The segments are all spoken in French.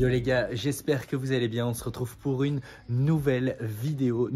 Yo les gars, j'espère que vous allez bien. On se retrouve pour une nouvelle vidéo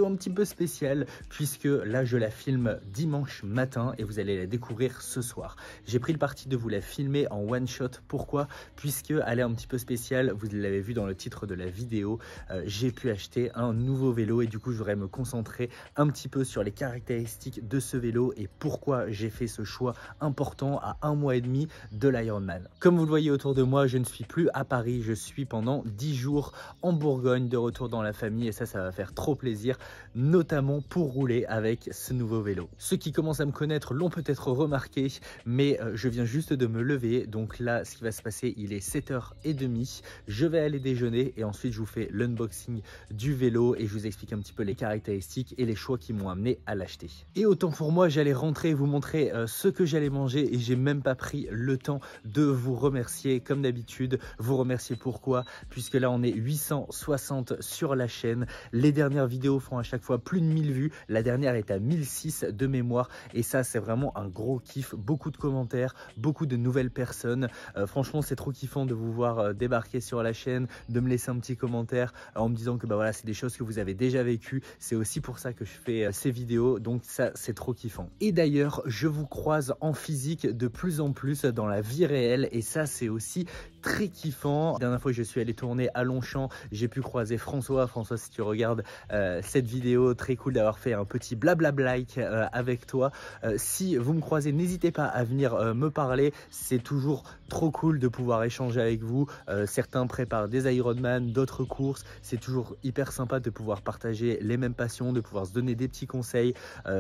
un petit peu spéciale puisque là je la filme dimanche matin et vous allez la découvrir ce soir. J'ai pris le parti de vous la filmer en one shot. Pourquoi? Puisque elle est un petit peu spéciale, vous l'avez vu dans le titre de la vidéo, j'ai pu acheter un nouveau vélo et du coup je voudrais me concentrer un petit peu sur les caractéristiques de ce vélo et pourquoi j'ai fait ce choix important à 1 mois et demi de l'Ironman. Comme vous le voyez autour de moi, je ne suis plus à Paris. Je suis pendant 10 jours en Bourgogne de retour dans la famille et ça va faire trop plaisir, notamment pour rouler avec ce nouveau vélo. Ceux qui commencent à me connaître l'ont peut-être remarqué, mais je viens juste de me lever. Donc là, ce qui va se passer, il est 7h30. Je vais aller déjeuner et ensuite je vous fais l'unboxing du vélo et je vous explique un petit peu les caractéristiques et les choix qui m'ont amené à l'acheter. Et autant pour moi, j'allais rentrer et vous montrer ce que j'allais manger et j'ai même pas pris le temps de vous remercier comme d'habitude. Vous remercier pourquoi? Puisque là on est 860 sur la chaîne. Les dernières vidéos font à chaque fois plus de 1000 vues. La dernière est à 1006 de mémoire et ça c'est vraiment un gros kiff. Beaucoup de commentaires, beaucoup de nouvelles personnes. Franchement c'est trop kiffant de vous voir débarquer sur la chaîne, de me laisser un petit commentaire en me disant que bah voilà, c'est des choses que vous avez déjà vécues. C'est aussi pour ça que je fais ces vidéos, donc ça c'est trop kiffant. Et d'ailleurs je vous croise en physique de plus en plus dans la vie réelle et ça c'est aussi très kiffant. La dernière fois que je suis allé tourner à Longchamp, j'ai pu croiser François. François, si tu regardes cette vidéo, très cool d'avoir fait un petit blablabla-like avec toi. Si vous me croisez, n'hésitez pas à venir me parler. C'est toujours trop cool de pouvoir échanger avec vous. Certains préparent des Ironman, d'autres courses. C'est toujours hyper sympa de pouvoir partager les mêmes passions, de pouvoir se donner des petits conseils.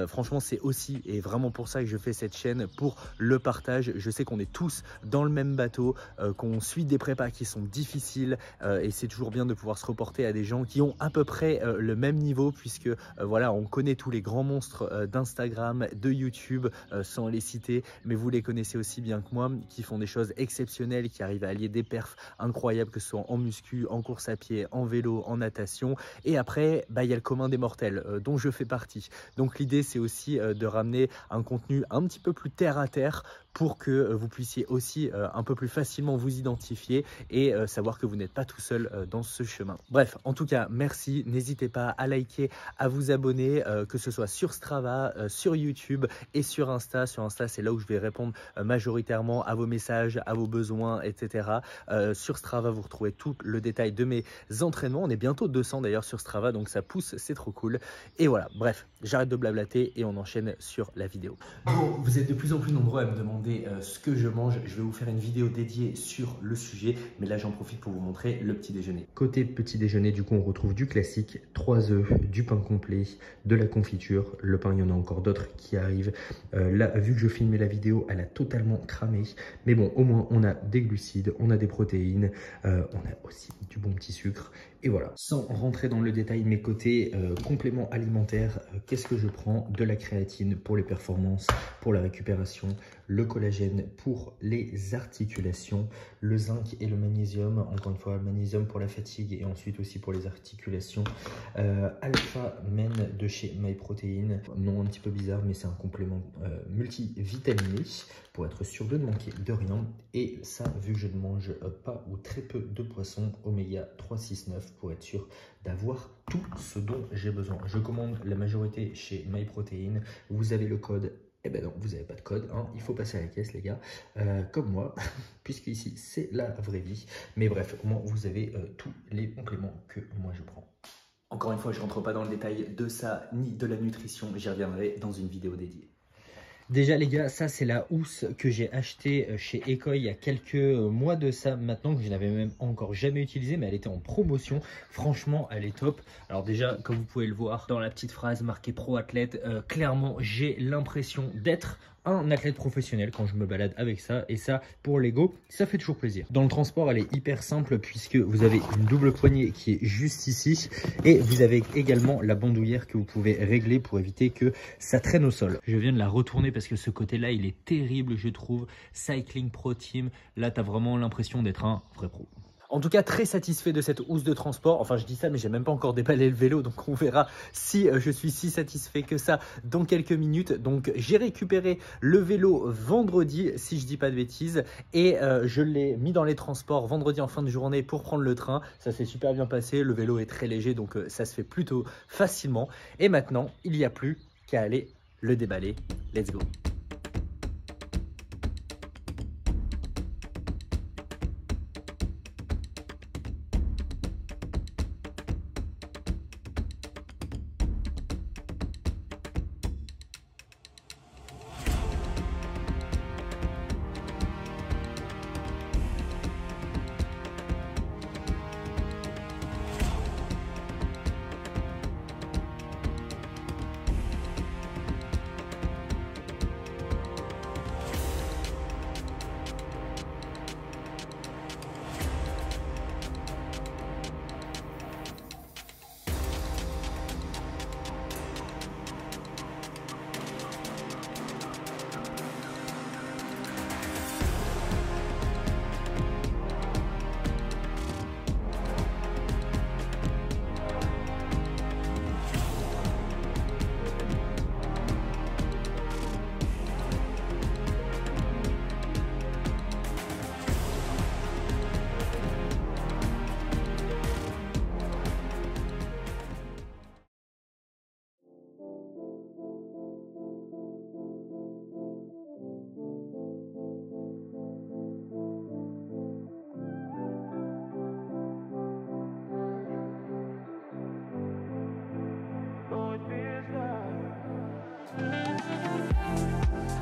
Franchement, c'est aussi et vraiment pour ça que je fais cette chaîne, pour le partage. Je sais qu'on est tous dans le même bateau, qu'on suit des prépas qui sont difficiles et c'est toujours bien de pouvoir se reporter à des gens qui ont à peu près le même niveau puisque voilà, on connaît tous les grands monstres d'Instagram, de YouTube sans les citer, mais vous les connaissez aussi bien que moi, qui font des choses exceptionnelles, qui arrivent à allier des perfs incroyables, que ce soit en muscu, en course à pied, en vélo, en natation. Et après bah, il y a le commun des mortels dont je fais partie. Donc l'idée c'est aussi de ramener un contenu un petit peu plus terre à terre pour que vous puissiez aussi un peu plus facilement vous identifier et savoir que vous n'êtes pas tout seul dans ce chemin. Bref, en tout cas, merci. N'hésitez pas à liker, à vous abonner, que ce soit sur Strava, sur YouTube et sur Insta. Sur Insta, c'est là où je vais répondre majoritairement à vos messages, à vos besoins, etc. Sur Strava, vous retrouvez tout le détail de mes entraînements. On est bientôt 200 d'ailleurs sur Strava, donc ça pousse, c'est trop cool. Et voilà, bref, j'arrête de blablater et on enchaîne sur la vidéo. Bon, vous êtes de plus en plus nombreux à me demander ce que je mange. Je vais vous faire une vidéo dédiée sur le sujet, mais là j'en profite pour vous montrer le petit déjeuner. Côté petit déjeuner, du coup on retrouve du classique, 3 œufs, du pain complet, de la confiture. Le pain, il y en a encore d'autres qui arrivent. Là, vu que je filmais la vidéo, elle a totalement cramé, mais bon, au moins on a des glucides, on a des protéines, on a aussi du bon petit sucre. Et voilà, sans rentrer dans le détail, mes côtés compléments alimentaires, qu'est-ce que je prends? De la créatine pour les performances, pour la récupération, le collagène pour les articulations, le zinc et le magnésium, encore une fois, le magnésium pour la fatigue et ensuite aussi pour les articulations, Alpha Men de chez MyProtein, nom un petit peu bizarre, mais c'est un complément multivitaminé pour être sûr de ne manquer de rien. Et ça, vu que je ne mange pas ou très peu de poissons, oméga 369 pour être sûr d'avoir tout ce dont j'ai besoin. Je commande la majorité chez MyProtein. Vous avez le code. Eh ben non, vous n'avez pas de code, hein. Il faut passer à la caisse les gars, comme moi, puisque ici c'est la vraie vie. Mais bref, au moins vous avez tous les compléments que moi je prends. Encore une fois, je ne rentre pas dans le détail de ça, ni de la nutrition, j'y reviendrai dans une vidéo dédiée. Déjà les gars, ça c'est la housse que j'ai achetée chez Ekoi il y a quelques mois de ça maintenant, que je n'avais même encore jamais utilisée, mais elle était en promotion. Franchement, elle est top. Alors déjà, comme vous pouvez le voir dans la petite phrase marquée pro athlète, clairement j'ai l'impression d'être un athlète professionnel quand je me balade avec ça, et ça pour l'ego ça fait toujours plaisir. Dans le transport elle est hyper simple puisque vous avez une double poignée qui est juste ici et vous avez également la bandoulière que vous pouvez régler pour éviter que ça traîne au sol. Je viens de la retourner parce que ce côté là il est terrible je trouve. Cycling Pro Team, là tu as vraiment l'impression d'être un vrai pro. En tout cas, très satisfait de cette housse de transport. Enfin, je dis ça, mais j'ai même pas encore déballé le vélo, donc on verra si je suis si satisfait que ça dans quelques minutes. Donc, j'ai récupéré le vélo vendredi, si je dis pas de bêtises, et je l'ai mis dans les transports vendredi en fin de journée pour prendre le train. Ça s'est super bien passé. Le vélo est très léger, donc ça se fait plutôt facilement. Et maintenant, il n'y a plus qu'à aller le déballer. Let's go!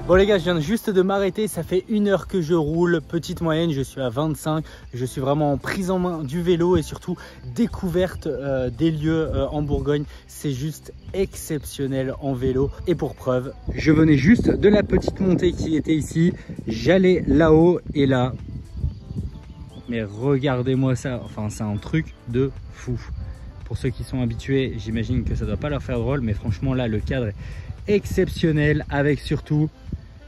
Bon les gars, je viens juste de m'arrêter, ça fait 1 heure que je roule, petite moyenne, je suis à 25, je suis vraiment en prise en main du vélo et surtout découverte des lieux en Bourgogne, c'est juste exceptionnel en vélo. Et pour preuve, je venais juste de la petite montée qui était ici, j'allais là-haut et là, mais regardez-moi ça, enfin c'est un truc de fou. Pour ceux qui sont habitués, j'imagine que ça doit pas leur faire drôle, mais franchement là le cadre est exceptionnel avec surtout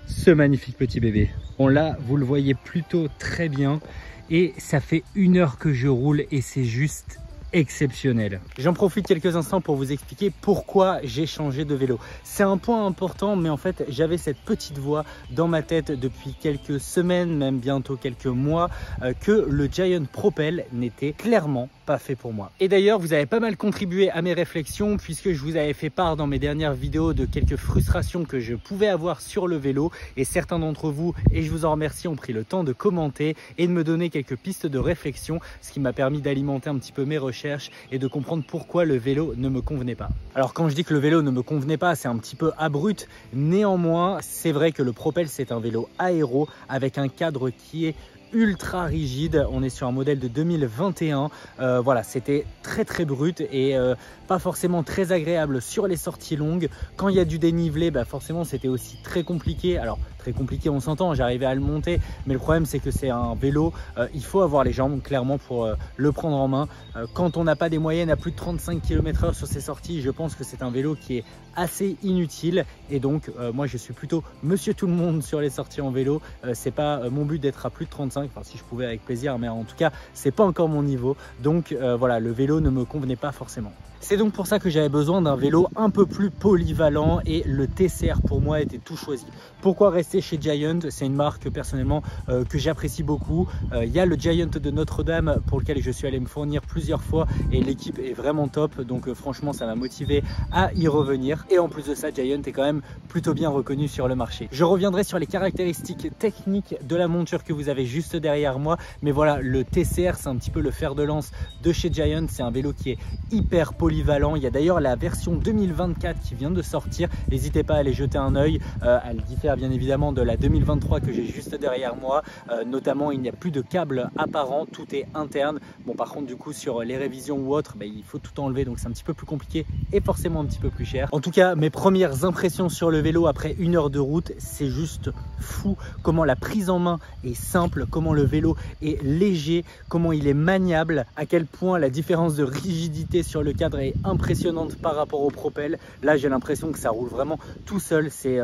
ce magnifique petit bébé. Bon là vous le voyez plutôt très bien et ça fait 1 heure que je roule et c'est juste exceptionnel. J'en profite quelques instants pour vous expliquer pourquoi j'ai changé de vélo. C'est un point important, mais en fait j'avais cette petite voix dans ma tête depuis quelques semaines, même bientôt quelques mois, que le Giant Propel n'était clairement pas fait pour moi. Et d'ailleurs vous avez pas mal contribué à mes réflexions puisque je vous avais fait part dans mes dernières vidéos de quelques frustrations que je pouvais avoir sur le vélo et certains d'entre vous, et je vous en remercie, ont pris le temps de commenter et de me donner quelques pistes de réflexion, ce qui m'a permis d'alimenter un petit peu mes recherches et de comprendre pourquoi le vélo ne me convenait pas. Alors quand je dis que le vélo ne me convenait pas, c'est un petit peu abrupt, néanmoins c'est vrai que le Propel c'est un vélo aéro avec un cadre qui est ultra rigide. On est sur un modèle de 2021, voilà, c'était très brut et pas forcément très agréable sur les sorties longues. Quand il y a du dénivelé, bah forcément c'était aussi très compliqué. Alors très compliqué, on s'entend, j'arrivais à le monter, mais le problème c'est que c'est un vélo, il faut avoir les jambes clairement pour le prendre en main. Quand on n'a pas des moyennes à plus de 35 km/h sur ces sorties, je pense que c'est un vélo qui est assez inutile et donc moi je suis plutôt monsieur tout le monde sur les sorties en vélo. C'est pas mon but d'être à plus de 35, enfin si je pouvais avec plaisir, mais en tout cas c'est pas encore mon niveau, donc voilà, le vélo ne me convenait pas forcément. C'est donc pour ça que j'avais besoin d'un vélo un peu plus polyvalent et le TCR pour moi était tout choisi. Pourquoi rester chez Giant? C'est une marque personnellement que j'apprécie beaucoup. Il y a le Giant de Notre-Dame pour lequel je suis allé me fournir plusieurs fois et l'équipe est vraiment top, donc franchement ça m'a motivé à y revenir. Et en plus de ça, Giant est quand même plutôt bien reconnu sur le marché. Je reviendrai sur les caractéristiques techniques de la monture que vous avez juste derrière moi, mais voilà, le TCR c'est un petit peu le fer de lance de chez Giant. C'est un vélo qui est hyper polyvalent. Il y a d'ailleurs la version 2024 qui vient de sortir, n'hésitez pas à aller jeter un œil. Elle diffère bien évidemment de la 2023 que j'ai juste derrière moi, notamment il n'y a plus de câble apparent, tout est interne. Bon par contre du coup sur les révisions ou autres, il faut tout enlever, donc c'est un petit peu plus compliqué et forcément un petit peu plus cher. En tout cas mes premières impressions sur le vélo après 1 heure de route, c'est juste fou comment la prise en main est simple, comment le vélo est léger, comment il est maniable, à quel point la différence de rigidité sur le cadre est impressionnante par rapport au Propel. Là j'ai l'impression que ça roule vraiment tout seul, c'est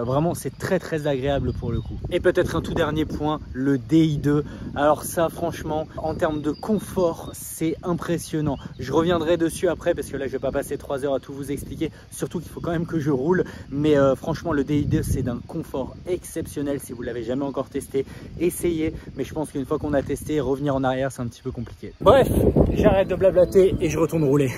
très agréable fiable pour le coup. Et peut-être un tout dernier point, le DI2. Alors ça franchement, en termes de confort, c'est impressionnant. Je reviendrai dessus après parce que là je vais pas passer 3 heures à tout vous expliquer, surtout qu'il faut quand même que je roule. Mais franchement le DI2 c'est d'un confort exceptionnel. Si vous l'avez jamais encore testé, essayez. Mais je pense qu'une fois qu'on a testé, revenir en arrière c'est un petit peu compliqué. Bref, j'arrête de blablater et je retourne rouler.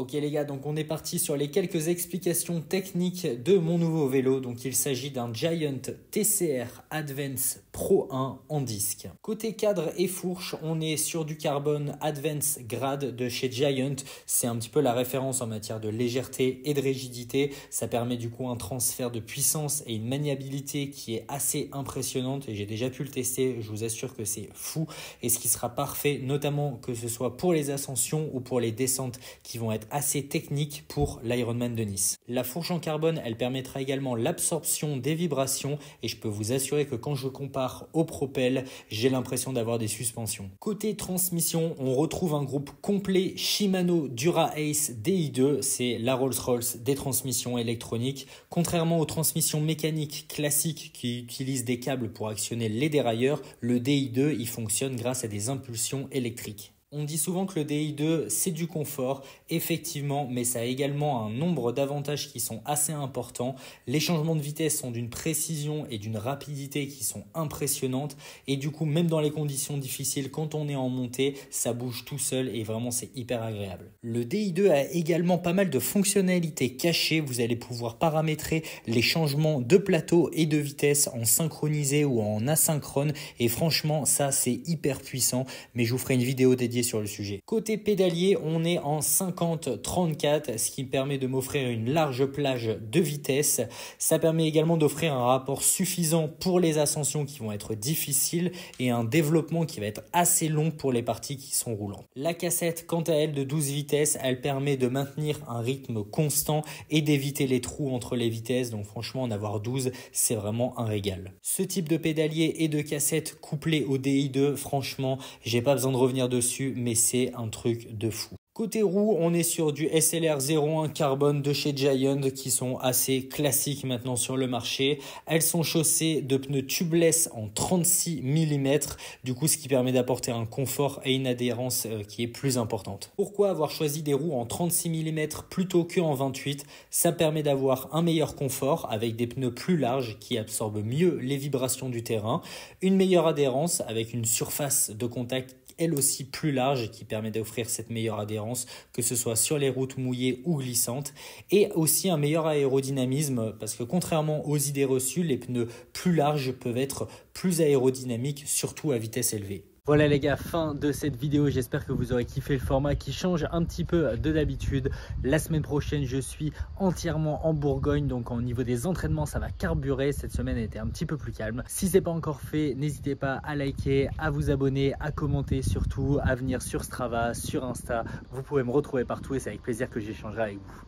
Ok les gars, donc on est parti sur les quelques explications techniques de mon nouveau vélo. Donc il s'agit d'un Giant TCR Advance Pro 1 en disque. Côté cadre et fourche, on est sur du carbone Advance Grade de chez Giant. C'est un petit peu la référence en matière de légèreté et de rigidité. Ça permet du coup un transfert de puissance et une maniabilité qui est assez impressionnante. Et j'ai déjà pu le tester, je vous assure que c'est fou. Et ce qui sera parfait, notamment que ce soit pour les ascensions ou pour les descentes qui vont être assez techniques pour l'Ironman de Nice. La fourche en carbone, elle permettra également l'absorption des vibrations et je peux vous assurer que quand je compare au Propel, j'ai l'impression d'avoir des suspensions. Côté transmission, on retrouve un groupe complet Shimano Dura-Ace DI2, c'est la Rolls-Royce des transmissions électroniques. Contrairement aux transmissions mécaniques classiques qui utilisent des câbles pour actionner les dérailleurs, le DI2 il fonctionne grâce à des impulsions électriques. On dit souvent que le DI2 c'est du confort, effectivement, mais ça a également un nombre d'avantages qui sont assez importants. Les changements de vitesse sont d'une précision et d'une rapidité qui sont impressionnantes et du coup même dans les conditions difficiles, quand on est en montée, ça bouge tout seul et vraiment c'est hyper agréable. Le DI2 a également pas mal de fonctionnalités cachées, vous allez pouvoir paramétrer les changements de plateau et de vitesse en synchronisé ou en asynchrone et franchement ça c'est hyper puissant, mais je vous ferai une vidéo dédiée sur le sujet. Côté pédalier, on est en 50-34, ce qui permet de m'offrir une large plage de vitesse. Ça permet également d'offrir un rapport suffisant pour les ascensions qui vont être difficiles et un développement qui va être assez long pour les parties qui sont roulantes. La cassette, quant à elle, de 12 vitesses, elle permet de maintenir un rythme constant et d'éviter les trous entre les vitesses. Donc franchement, en avoir 12, c'est vraiment un régal. Ce type de pédalier et de cassette couplé au DI2, franchement, j'ai pas besoin de revenir dessus, mais c'est un truc de fou. Côté roues, on est sur du SLR 01 carbone de chez Giant qui sont assez classiques maintenant sur le marché. Elles sont chaussées de pneus tubeless en 36 mm, du coup ce qui permet d'apporter un confort et une adhérence qui est plus importante. Pourquoi avoir choisi des roues en 36 mm plutôt qu'en 28? Ça permet d'avoir un meilleur confort avec des pneus plus larges qui absorbent mieux les vibrations du terrain, une meilleure adhérence avec une surface de contact elle aussi plus large qui permet d'offrir cette meilleure adhérence que ce soit sur les routes mouillées ou glissantes et aussi un meilleur aérodynamisme parce que contrairement aux idées reçues, les pneus plus larges peuvent être plus aérodynamiques surtout à vitesse élevée. Voilà les gars, fin de cette vidéo, j'espère que vous aurez kiffé le format qui change un petit peu de d'habitude. La semaine prochaine, je suis entièrement en Bourgogne, donc au niveau des entraînements, ça va carburer. Cette semaine a été un petit peu plus calme. Si ce n'est pas encore fait, n'hésitez pas à liker, à vous abonner, à commenter surtout, à venir sur Strava, sur Insta. Vous pouvez me retrouver partout et c'est avec plaisir que j'échangerai avec vous.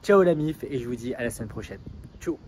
Ciao la MIF et je vous dis à la semaine prochaine. Ciao.